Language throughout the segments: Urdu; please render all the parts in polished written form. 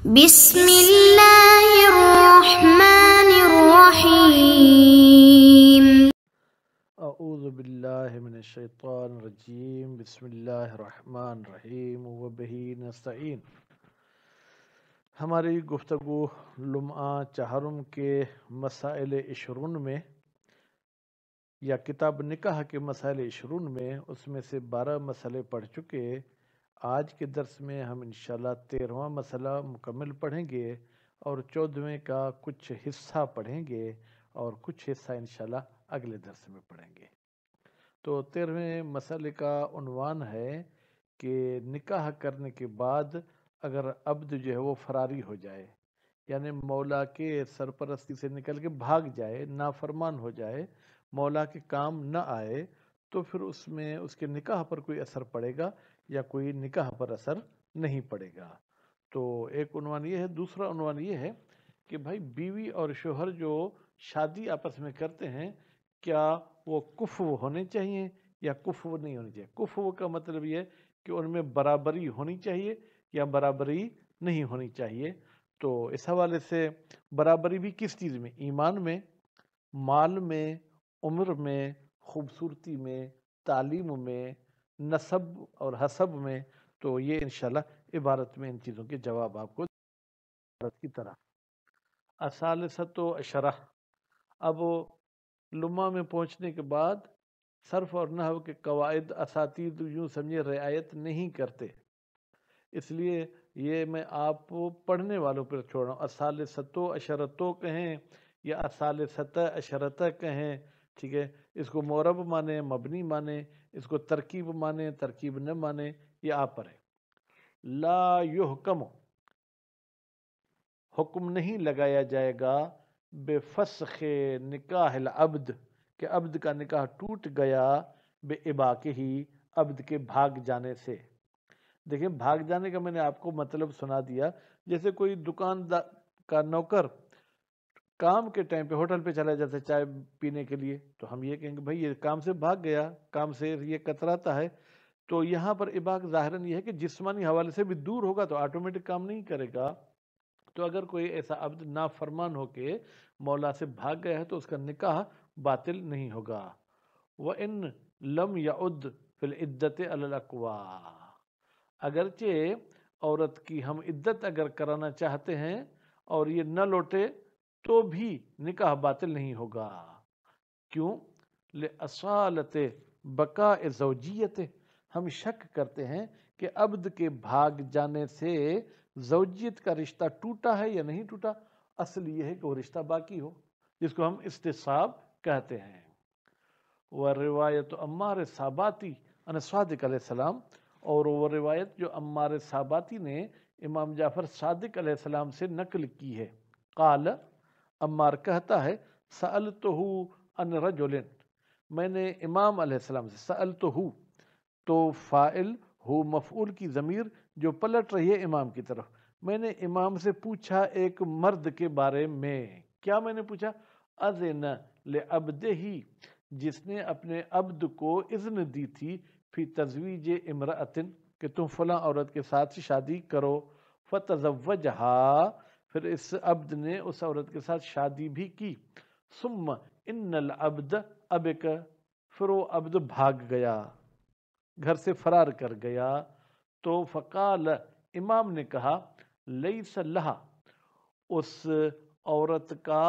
بسم اللہ الرحمن الرحیم۔ اعوذ باللہ من الشیطان الرجیم، بسم اللہ الرحمن الرحیم وبہ نستعین۔ ہماری گفتگو لمعہ چہارم کے مسائل عشرون میں یا کتاب نکاح کے مسائل عشرون میں اس میں سے 12 مسئلے پڑھ چکے۔ آج کے درس میں ہم انشاءاللہ 13واں مسئلہ مکمل پڑھیں گے اور 14ویں کا کچھ حصہ پڑھیں گے اور کچھ حصہ انشاءاللہ اگلے درس میں پڑھیں گے۔ تو 13ویں مسئلے کا عنوان ہے کہ نکاح کرنے کے بعد اگر عبد جو ہے وہ فراری ہو جائے، یعنی مولا کے سرپرستی سے نکل کے بھاگ جائے، نافرمان ہو جائے، مولا کے کام نہ آئے، تو پھر اس میں اس کے نکاح پر کوئی اثر پڑے گا یا کوئی نکاح پر اثر نہیں پڑے گا۔ تو ایک عنوان یہ ہے۔ دوسرا عنوان یہ ہے کہ بھائی بیوی اور شوہر جو شادی آپس میں کرتے ہیں، کیا وہ کفو ہونے چاہیے یا کفو نہیں ہونی چاہیے؟ کفو کا مطلب یہ ہے کہ ان میں برابری ہونی چاہیے یا برابری نہیں ہونی چاہیے۔ تو اس حوالے سے برابری بھی کس چیز میں؟ ایمان میں، مال میں، عمر میں، خوبصورتی میں، تعلیم میں، نسب اور حسب میں۔ تو یہ انشاءاللہ عبارت میں ان چیزوں کے جواب آپ کو عبارت کی طرح۔ الثالثۃ عشرہ، اب لمعہ میں پہنچنے کے بعد صرف اور نحو کے قواعد اساتید یوں سمجھے رعایت نہیں کرتے، اس لیے یہ میں آپ پڑھنے والوں پر چھوڑ رہا ہوں۔ الثالثۃ عشرۃ کہیں یا الثالثۃ عشرۃ کہیں، ٹھیک ہے؟ اس کو معرب مانے، مبنی مانے، اس کو ترکیب مانے، ترکیب نہ مانے، یہ آپ پر ہے۔ لا یحکم، حکم نہیں لگایا جائے گا بے فسخ نکاح العبد، کہ عبد کا نکاح ٹوٹ گیا، بے اباقہ ہی، عبد کے بھاگ جانے سے۔ دیکھیں بھاگ جانے کا میں نے آپ کو مطلب سنا دیا۔ جیسے کوئی دکاندار کا نوکر کام کے ٹائم پہ ہوٹل پہ چلا جاتا ہے چائے پینے کے لیے، تو ہم یہ کہیں گے بھائی یہ کام سے بھاگ گیا، کام سے یہ کتراتا ہے۔ تو یہاں پر اباق ظاہراً یہ ہے کہ جسمانی حوالے سے بھی دور ہوگا تو آٹومیٹک کام نہیں کرے گا۔ تو اگر کوئی ایسا عبد نافرمان ہو کے مولا سے بھاگ گیا ہے تو اس کا نکاح باطل نہیں ہوگا۔ وَإِن لَمْ يَعُدْ فِي الْعِدَّةِ عَلَى الْأَقْوَى، اگرچہ عورت کی ہم عدت اگر کرانا چاہتے ہیں اور یہ نہ لوٹے تو بھی نکاح باطل نہیں ہوگا۔ کیوں؟ لِأَصَالَةِ بَقَاءِ زَوْجِيَّتِ، ہم شک کرتے ہیں کہ عبد کے بھاگ جانے سے زوجیت کا رشتہ ٹوٹا ہے یا نہیں ٹوٹا۔ اصل یہ ہے کہ وہ رشتہ باقی ہو، جس کو ہم استصحاب کہتے ہیں۔ وَرِوَایَتُ عَمَّارِ صاباتی عن صادق علیہ السلام، اور وہ روایت جو عمار صاباتی نے امام جعفر صادق علیہ السلام سے نقل کی ہے۔ قال، عمار کہتا ہے، سألتہ عن رجل، میں نے امام علیہ السلام سے، سألتہ تو فاعل ہو مفعول کی ضمیر جو پلٹ رہی ہے امام کی طرف، میں نے امام سے پوچھا ایک مرد کے بارے میں۔ کیا میں نے پوچھا؟ اذن لعبدہ، جس نے اپنے عبد کو اذن دی تھی فی تزویج امرأۃ، کہ تم فلاں عورت کے ساتھ شادی کرو۔ فتزوجہا، پھر اس عبد نے اس عورت کے ساتھ شادی بھی کی۔ ثم ان العبد ابک، پھر وہ عبد بھاگ گیا، گھر سے فرار کر گیا۔ تو فقال، امام نے کہا، لیس لہا، اس عورت کا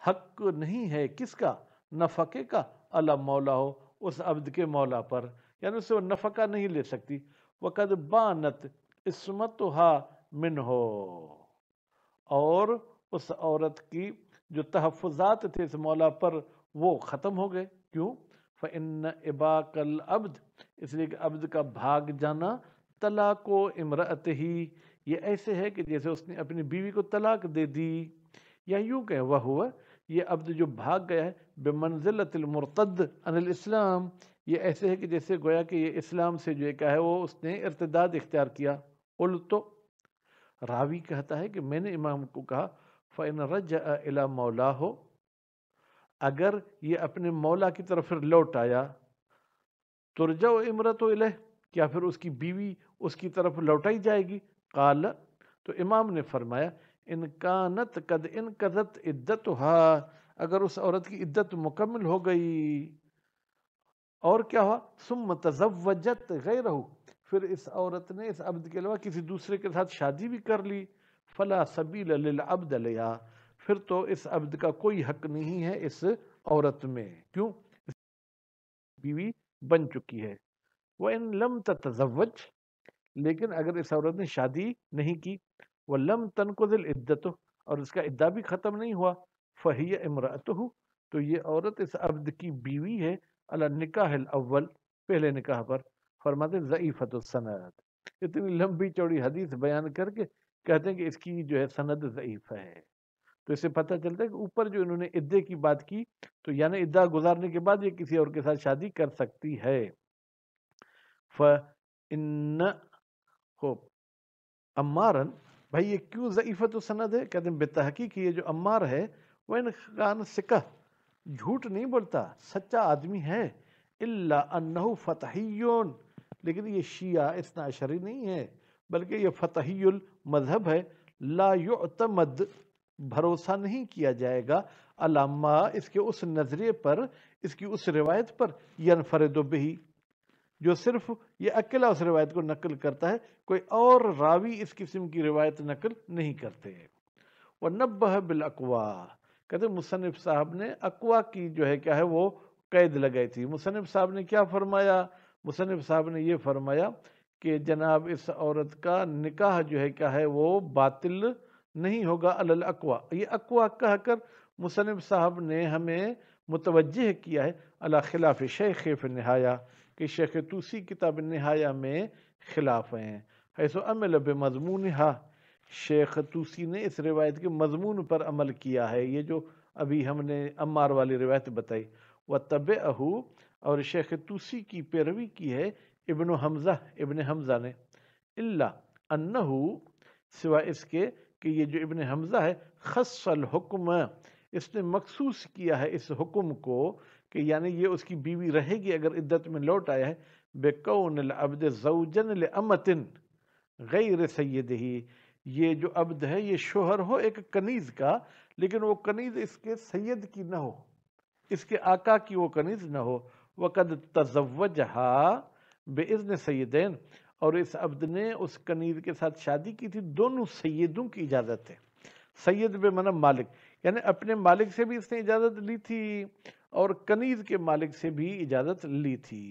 حق نہیں ہے، کس کا؟ نفقے کا، علی مولا ہو، اس عبد کے مولا پر، یعنی اس سے وہ نفقہ نہیں لے سکتی۔ وقد بانت عصمتها منہ، اور اس عورت کی جو تحفظات تھے اس مولا پر وہ ختم ہو گئے۔ کیوں؟ فإن إباق العبد، اس لیے کہ عبد کا بھاگ جانا، طلاق و امرأتہ، یہ ایسے ہے کہ جیسے اس نے اپنی بیوی کو طلاق دے دی، یا یوں کہ وہو، یہ عبد جو بھاگ گیا ہے، بمنزلۃ المرتد عن الاسلام، یہ ایسے ہے کہ جیسے گویا کہ یہ اسلام سے جو کیا ہے وہ اس نے ارتداد اختیار کیا۔ قلت، راوی کہتا ہے کہ میں نے امام کو کہا، فإن رجع إلى مولاه، اگر یہ اپنے مولا کی طرف پھر لوٹ آیا، ترجع امرأۃ الیہ، کیا پھر اس کی بیوی اس کی طرف لوٹائی جائے گی؟ قال، تو امام نے فرمایا ان کانت قد انقضت عدتھا، اگر اس عورت کی عدت مکمل ہو گئی اور کیا ہوا ثم تزوجت غیرہ، پھر اس عورت نے اس عبد کے علاوہ کسی دوسرے کے ساتھ شادی بھی کر لی، فلا سبیل للعبد علیہا، پھر تو اس عبد کا کوئی حق نہیں ہے اس عورت میں، کیوں؟ بیوی بن چکی ہے۔ وَإِن لَمْ تَتَزَوَّجْ، لیکن اگر اس عورت نے شادی نہیں کی، وَلَمْ تَنْقُضِ الْعِدَّةُ، اور اس کا عدہ بھی ختم نہیں ہوا، فَهِيَ امْرَأَتُهُ، تو یہ عورت اس عبد کی بیوی ہے، علی النکاح الاول، پہلے نکاح پر۔ فرماتے ہیں ضعیفۃ السند، اتنی لمبی چوڑی حدیث بیان کر کے کہتے ہیں کہ اس کی جو ہے سند ضعیف ہے۔ تو اس سے پتہ چلتا ہے کہ اوپر جو انہوں نے عدے کی بات کی، تو یعنی عدہ گزارنے کے بعد یہ کسی اور کے ساتھ شادی کر سکتی ہے۔ فَإِنَّهُ عمارن، بھائی یہ کیوں ضعیفۃ السند ہے؟ کہتے ہیں بتحقیق یہ جو عمار ہے وہ ان کان ثقہ، جھوٹ نہیں بولتا، سچا آدمی ہے، الا انہ فتحیون، لیکن یہ شیعہ اثنا عشری نہیں ہے، بلکہ یہ فتحی المذہب ہے، لا یعتمد، بھروسہ نہیں کیا جائے گا، علامہ، اس کے اس نظریے پر، اس کی اس روایت پر، ینفرد بہی، جو صرف یہ اکیلا اس روایت کو نقل کرتا ہے، کوئی اور راوی اس قسم کی روایت نقل نہیں کرتے۔ وَنَبَّهَ بِالْأَقْوَى، کہتے ہیں مصنف صاحب نے اقوا کی جو ہے کیا ہے وہ قید لگائی تھی۔ مصنف صاحب نے کیا فرمایا؟ مصنف صاحب نے یہ فرمایا کہ جناب اس عورت کا نکاح جو ہے کیا ہے وہ باطل نہیں ہوگا علی الاقوا، یہ اقوا کہہ کر مصنف صاحب نے ہمیں متوجہ کیا ہے علی خلاف شیخ فی النہایہ، کہ شیخ توسی کتاب النہایہ میں خلاف ہیں، حیث عمل بمضمونہا، شیخ توسی نے اس روایت کے مضمون پر عمل کیا ہے، یہ جو ابھی ہم نے عمار والی روایت بتائی۔ وَتَبِعَهُ، اور شیخ توسی کی پیروی کی ہے ابن حمزہ نے، الا انہ، سوائے اس کے کہ یہ جو ابن حمزہ ہے، خص الحکم، اس نے مخصوص کیا ہے اس حکم کو، کہ یعنی یہ اس کی بیوی رہے گی اگر عدت میں لوٹ آیا ہے، بِقَوْنِ الْعَبْدِ زَوْجًا لِأَمَةٍ غیر سیدہ، یہ جو عبد ہے یہ شوہر ہو ایک کنیز کا، لیکن وہ کنیز اس کے سید کی نہ ہو، اس کے آقا کی وہ کنیز نہ ہو۔ وَقَدْ تَزَوَّجَهَا بِإِذْنِ سَیِّدَین، اور اس عبد نے اس کنیز کے ساتھ شادی کی تھی دونوں سیدوں کی اجازت ہے، سید بے معنی مالک، یعنی اپنے مالک سے بھی اس نے اجازت لی تھی اور کنیز کے مالک سے بھی اجازت لی تھی۔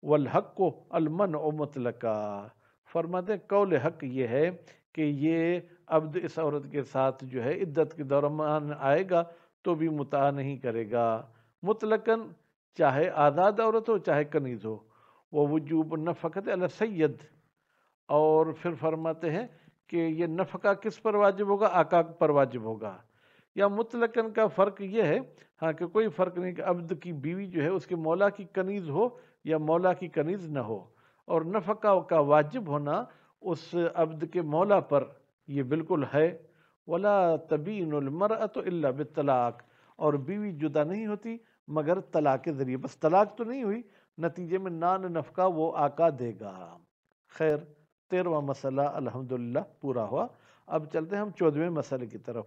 وَالْحَقُّ الْمَنْعُ مُطْلَقًا، فرماتے ہیں قول حق یہ ہے کہ یہ عبد اس عورت کے ساتھ جو ہے عدت کے دوران آئے گا تو بھی متاع نہیں کرے گا، مطلقاً، چاہے آزاد عورت ہو چاہے کنیز ہو۔ وَوُجُوبُ النَّفَقَةِ عَلَى السَّیِّد، اور پھر فرماتے ہیں کہ یہ نفقہ کس پر واجب ہوگا؟ آقا پر واجب ہوگا۔ یا مطلقاً کا فرق یہ ہے، ہاں کہ کوئی فرق نہیں کہ عبد کی بیوی جو ہے اس کے مولا کی کنیز ہو یا مولا کی کنیز نہ ہو، اور نفقہ کا واجب ہونا اس عبد کے مولا پر یہ بالکل ہے۔ وَلَا تَبِينُ الْمَرْأَةُ إِلَّا بِالطَّلَاقِ، اور بیوی جدا نہیں ہوتی مگر طلاق کے ذریعے، بس طلاق تو نہیں ہوئی، نتیجے میں نان نفقہ وہ آقا دے گا۔ خیر، 13واں مسئلہ الحمدللہ پورا ہوا۔ اب چلتے ہیں ہم 14ویں مسئلے کی طرف۔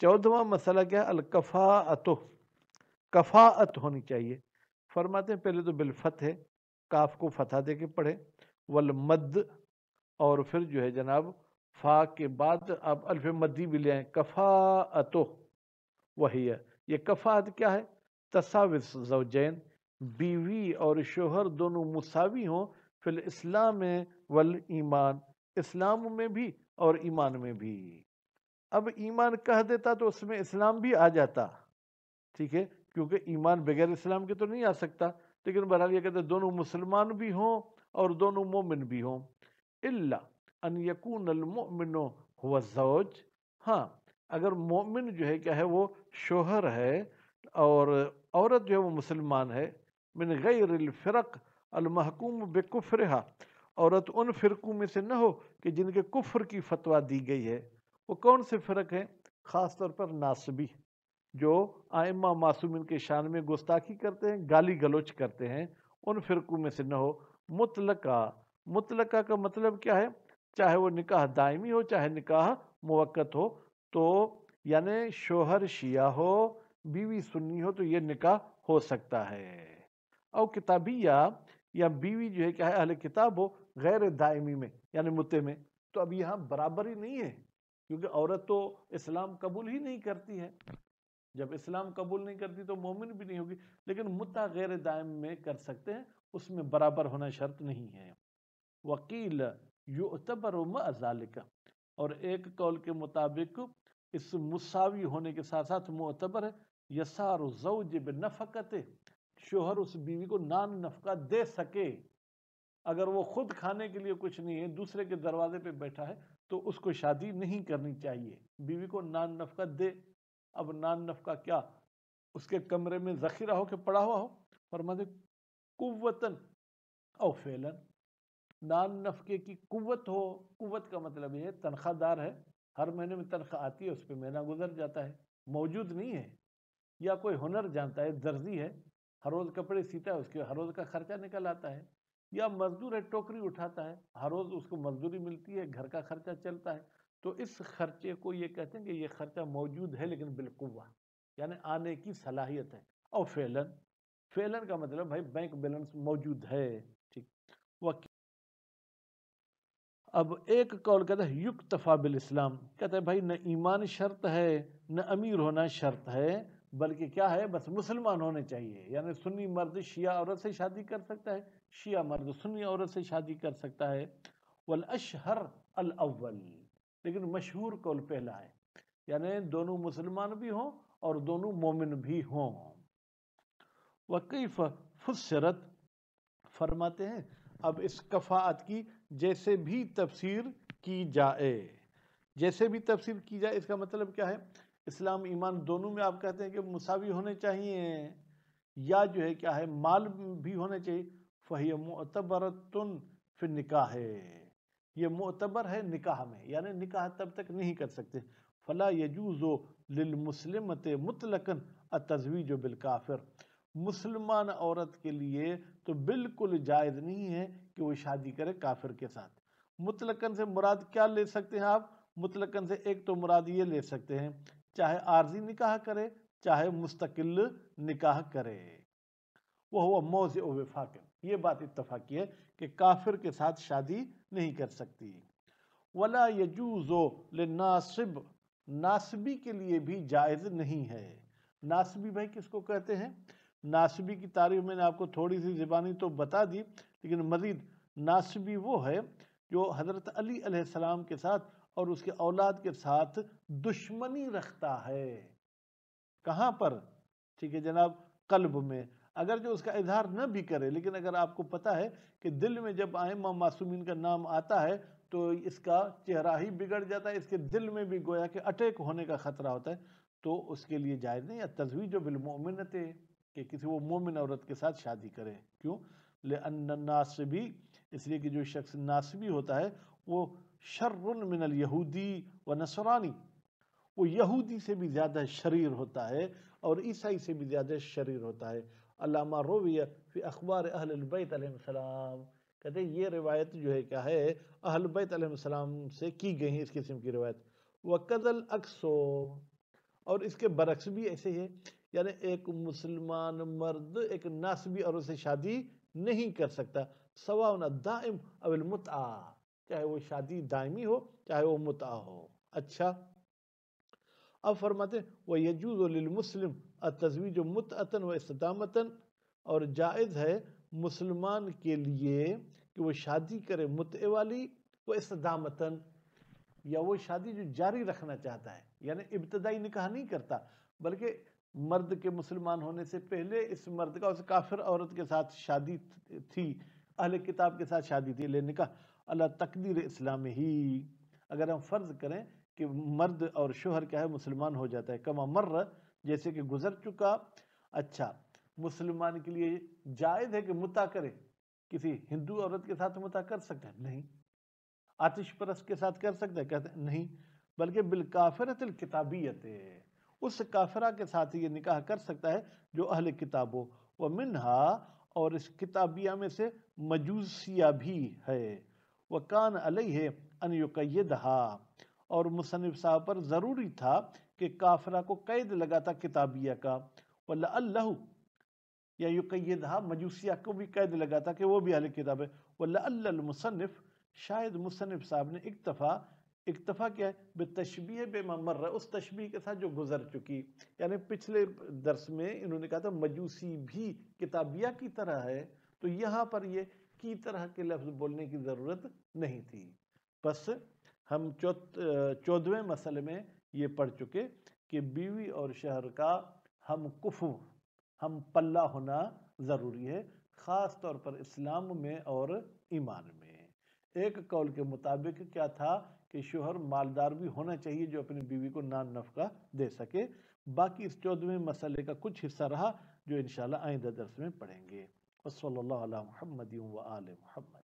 14واں مسئلہ کیا ہے؟ الکفاءۃ، کفاءت ہونی چاہیے۔ فرماتے ہیں پہلے تو بالفتح، کاف کو فتح دے کے پڑھے، والمد، اور پھر جو ہے جناب فا کے بعد آپ الف مدی بھی لے آئیں، کفاءۃ، وہی ہے یہ کفاءت کیا ہے؟ تساوی زوجین، بیوی اور شوہر دونوں مساوی ہوں فی الاسلام والایمان، اسلام میں بھی اور ایمان میں بھی۔ اب ایمان کہہ دیتا تو اس میں اسلام بھی آ جاتا، ٹھیک ہے، کیونکہ ایمان بغیر اسلام کے تو نہیں آ سکتا، لیکن بہرحال یہ کہتے ہیں دونوں مسلمان بھی ہوں اور دونوں مومن بھی ہوں۔ الا ان یکون المؤمن هو الزوج، ہاں اگر مومن جو ہے کیا ہے وہ شوہر ہے اور عورت جو ہے وہ مسلمان ہے، من غیر الفرق المحکوم بکفرہا، عورت ان فرقوں میں سے نہ ہو کہ جن کے کفر کی فتویٰ دی گئی ہے۔ وہ کون سے فرق ہیں؟ خاص طور پر ناصبی، جو ائمہ معصومین کے شان میں گستاخی کرتے ہیں، گالی گلوچ کرتے ہیں، ان فرقوں میں سے نہ ہو۔ مطلقہ، مطلقہ کا مطلب کیا ہے؟ چاہے وہ نکاح دائمی ہو چاہے نکاح موقت ہو، تو یعنی شوہر شیعہ ہو بیوی سنی ہو تو یہ نکاح ہو سکتا ہے. او کتابیہ یا بیوی جو ہے کیا ہے اہل کتاب ہو غیر دائمی میں یعنی متے میں، تو اب یہاں برابری نہیں ہے کیونکہ عورت تو اسلام قبول ہی نہیں کرتی ہے. جب اسلام قبول نہیں کرتی تو مومن بھی نہیں ہوگی، لیکن متع غیر دائم میں کر سکتے ہیں، اس میں برابر ہونا شرط نہیں ہے. وکیل یعتبر مع ذالک، اور ایک قول کے مطابق اس مساوی ہونے کے ساتھ ساتھ معتبر ہے یسار الزوج بنفقت، شوہر اس بیوی کو نان نفقہ دے سکے. اگر وہ خود کھانے کے لیے کچھ نہیں ہے دوسرے کے دروازے پہ بیٹھا ہے تو اس کو شادی نہیں کرنی چاہیے، بیوی کو نان نفقہ دے. اب نان نفقہ کیا اس کے کمرے میں ذخیرہ ہو کے پڑا ہوا ہو، فرماتے قوتاً او فعلاً، نان نفقے کی قوت ہو. قوت کا مطلب یہ ہے تنخواہ دار ہے، ہر مہینے میں تنخواہ آتی ہے اس پہ مہینہ گزر جاتا ہے، موجود نہیں ہے. یا کوئی ہنر جانتا ہے، درزی ہے، ہر روز کپڑے سیتا ہے، اس کے ہر روز کا خرچہ نکل آتا ہے. یا مزدور ہے، ٹوکری اٹھاتا ہے، ہر روز اس کو مزدوری ملتی ہے، گھر کا خرچہ چلتا ہے. تو اس خرچے کو یہ کہتے ہیں کہ یہ خرچہ موجود ہے لیکن بالقوہ، یعنی آنے کی صلاحیت ہے. اور فعلاً، فعلاً کا مطلب بھائی بینک بیلنس موجود ہے. ٹھیک. اب ایک قول کہتا ہے یکتفا بالاسلام، کہتا ہے بھائی نہ ایمان شرط ہے نہ امیر ہونا شرط ہے، بلکہ کیا ہے بس مسلمان ہونے چاہیے. یعنی سنی مرد شیعہ عورت سے شادی کر سکتا ہے، شیعہ مرد سنی عورت سے شادی کر سکتا ہے. والاشہر الاول، لیکن مشہور قول پہلا ہے، یعنی دونوں مسلمان بھی ہوں اور دونوں مومن بھی ہوں. وکیف فسرت، فرماتے ہیں اب اس کفاعت کی جیسے بھی تفسیر کی جائے، جیسے بھی تفسیر کی جائے اس کا مطلب کیا ہے؟ اسلام ایمان دونوں میں آپ کہتے ہیں کہ مساوی ہونے چاہیے، یا جو ہے کیا ہے مال بھی ہونے چاہیے. فَهِيَ مُعْتَبَرَةٌ فِي النِّكَاحِ، یہ معتبر ہے نکاح میں، یعنی نکاح تب تک نہیں کر سکتے. فَلَا يَجُوزُ لِلْمُسْلِمَةِ مُطْلَقًا التَّزْوِيجُ بِالْكَافِرِ، مسلمان عورت کے لیے تو بالکل جائز نہیں ہے کہ وہ شادی کرے کافر کے ساتھ. مطلقاً سے مراد کیا لے سکتے ہیں آپ؟ مطلقاً سے ایک تو مراد یہ لے سکتے ہیں چاہے عارضی نکاح کرے چاہے مستقل نکاح کرے. وہ موضع وفاق، یہ بات اتفاقی ہے کہ کافر کے ساتھ شادی نہیں کر سکتی. ولا یجوز للناصب، ناصبی کے لیے بھی جائز نہیں ہے. ناصبی بھائی کس کو کہتے ہیں؟ ناصبی کی تعریف میں نے آپ کو تھوڑی سی زبانی تو بتا دی، لیکن مزید ناصبی وہ ہے جو حضرت علی علیہ السلام کے ساتھ اور اس کے اولاد کے ساتھ دشمنی رکھتا ہے. کہاں پر؟ ٹھیک ہے جناب، قلب میں. اگر جو اس کا اظہار نہ بھی کرے، لیکن اگر آپ کو پتا ہے کہ دل میں جب ائمہ معصومین کا نام آتا ہے تو اس کا چہرہ ہی بگڑ جاتا ہے، اس کے دل میں بھی گویا کہ اٹیک ہونے کا خطرہ ہوتا ہے، تو اس کے لیے جائز نہیں. التزویج بالمؤمنۃ، کہ کسی وہ مومن عورت کے ساتھ شادی کرے. کیوں؟ لأن الناصبی، اس لیے کہ جو شخص ناصبی ہوتا ہے وہ شر من الیہودی و نصرانی، وہ یہودی سے بھی زیادہ شریر ہوتا ہے اور عیسائی سے بھی زیادہ شریر ہوتا ہے. علامہ رویہ فی اخبار اہل البیت علیہ السلام، کہتے ہیں یہ روایت جو ہے کیا ہے اہل بیت علیہ السلام سے کی گئی ہیں اس قسم کی روایت. وَقَذَ الْأَقْصُ، اور اس کے برعکس بھی ایسے ہے، یعنی ایک مسلمان مرد ایک ناصبی عورت سے شادی نہیں کر سکتا، سواء الدائم او المتعہ، چاہے وہ شادی دائمی ہو چاہے وہ متعہ ہو. اچھا، اب فرماتے وَيَجُوزُ لِلْمُسْلِمِ التَّزْوِيجُ مُتْعَةً وَإِسْتِدَامَةً، اور جائز ہے مسلمان کے لیے کہ وہ شادی کرے متعے والی، وَإِسْتِدَامَةً، یا وہ شادی جو جاری رکھنا چاہتا ہے، یعنی ابتدائی نکاح نہیں کرتا بلکہ مرد کے مسلمان ہونے سے پہلے اس مرد کا اس کافر عورت کے ساتھ شادی تھی، اہل کتاب کے ساتھ شادی تھی، لے نکاح اللہ تقدیر اسلام ہی. اگر ہم فرض کریں کہ مرد اور شوہر کیا ہے مسلمان ہو جاتا ہے، کما مر، جیسے کہ گزر چکا. اچھا، مسلمان کے لیے جائز ہے کہ متع کرے، کسی ہندو عورت کے ساتھ متع کر سکتا ہے؟ نہیں. آتش پرست کے ساتھ کر سکتا ہے؟ کہتے ہیں نہیں، بلکہ بالکافرۃ الکتابیت، اس کافرہ کے ساتھ یہ نکاح کر سکتا ہے جو اہل کتاب ہو. ومنہا، اور اس کتابیہ میں سے مجوسیہ بھی ہے. وکان علیہ ان یقیدہا، اور مصنف صاحب پر ضروری تھا کہ کافرہ کو قید لگاتا کتابیہ کا، وَلَعَلَّهُ، یا یقیدہا مجوسیہ کو بھی قید لگاتا کہ وہ بھی اہل کتاب ہے، وَلَعَلَّ المصنف، شاید مصنف صاحب نے اکتفا کیا ہے بتشبیہ بما مر، اس تشبیہ کے ساتھ جو گزر چکی، یعنی پچھلے درس میں انہوں نے کہا تھا مجوسی بھی کتابیہ کی طرح ہے، تو یہاں پر یہ کی طرح کے لفظ بولنے کی ضرورت نہیں تھی۔ بس ہم 14ویں مسئلے میں یہ پڑھ چکے کہ بیوی اور شوہر کا ہم کفو، ہم پلہ ہونا ضروری ہے، خاص طور پر اسلام میں اور ایمان میں۔ ایک قول کے مطابق کیا تھا کہ شوہر مالدار بھی ہونا چاہیے جو اپنی بیوی کو نان نفقہ دے سکے۔ باقی اس 14ویں مسئلے کا کچھ حصہ رہا جو انشاءاللہ آئندہ درس میں پڑھیں گے۔ وصلی اللہ علی محمد و آل محمد۔